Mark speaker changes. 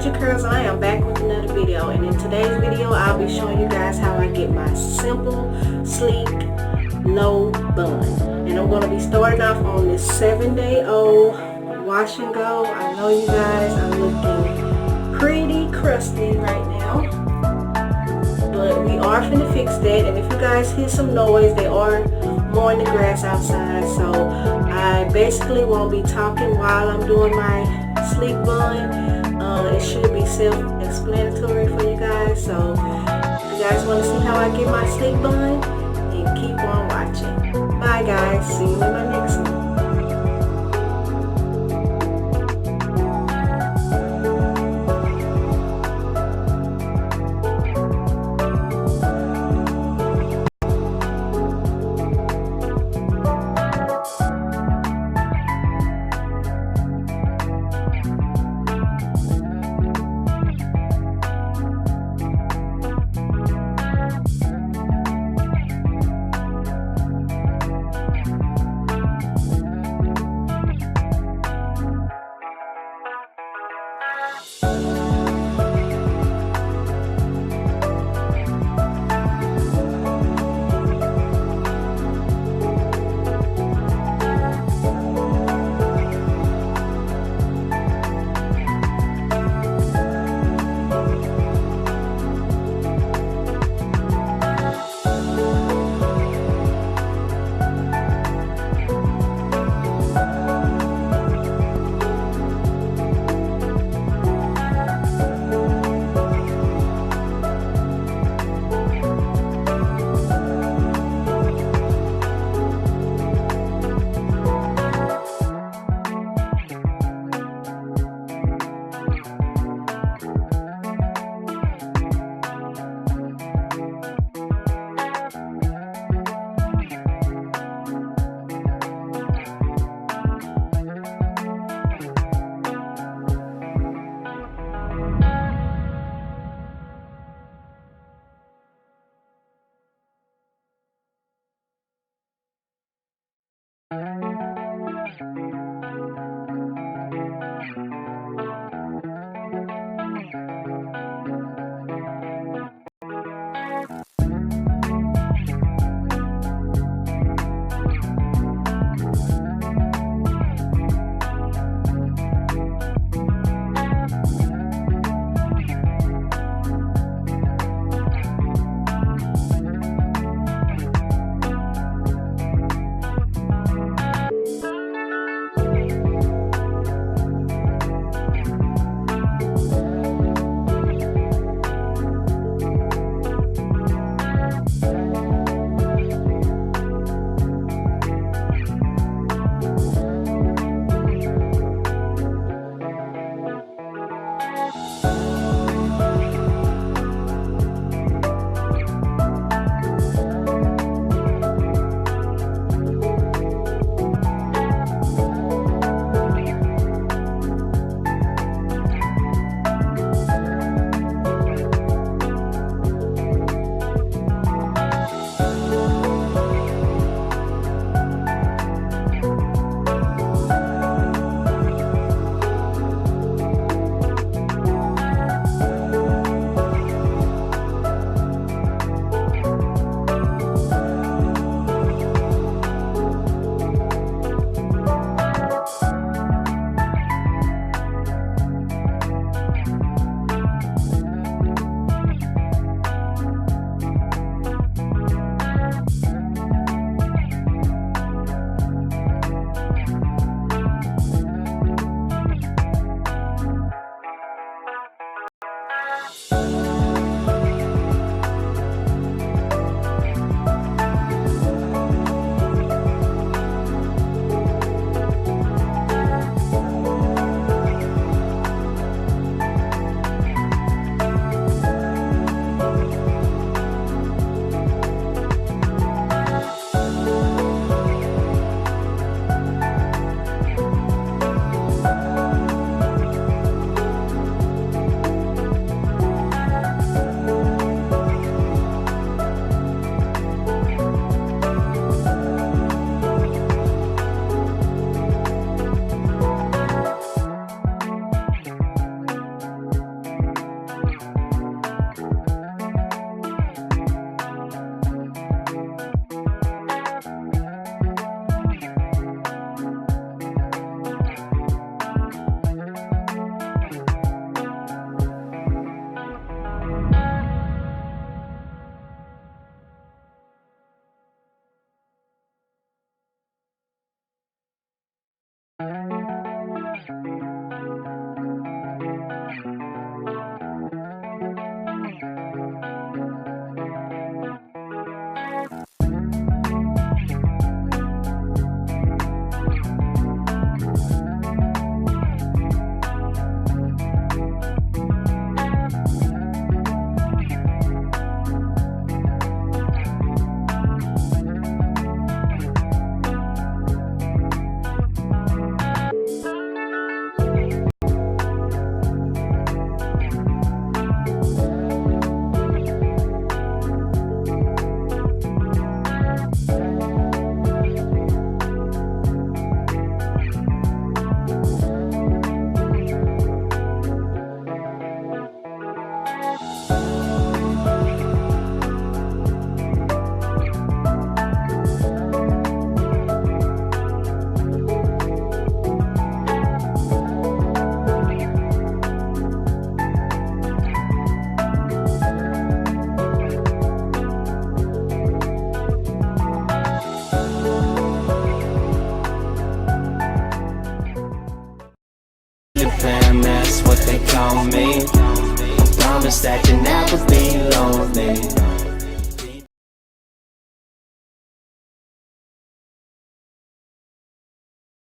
Speaker 1: what, your girls? I am back with another video, and in today's video I'll be showing you guys how I get my simple, sleek, low bun. And I'm going to be starting off on this 7-day-old wash and go. I know you guys are looking pretty crusty right now, but we are finna fix that. And if you guys hear some noise, they are mowing the grass outside, so I basically won't be talking while I'm doing my sleek bun. It should be self-explanatory for you guys, so if you guys want to see how I get my sleek bun, then keep on watching. Bye guys, see you in my next one.
Speaker 2: damn, that's what they call me. I promise that you'll never be lonely.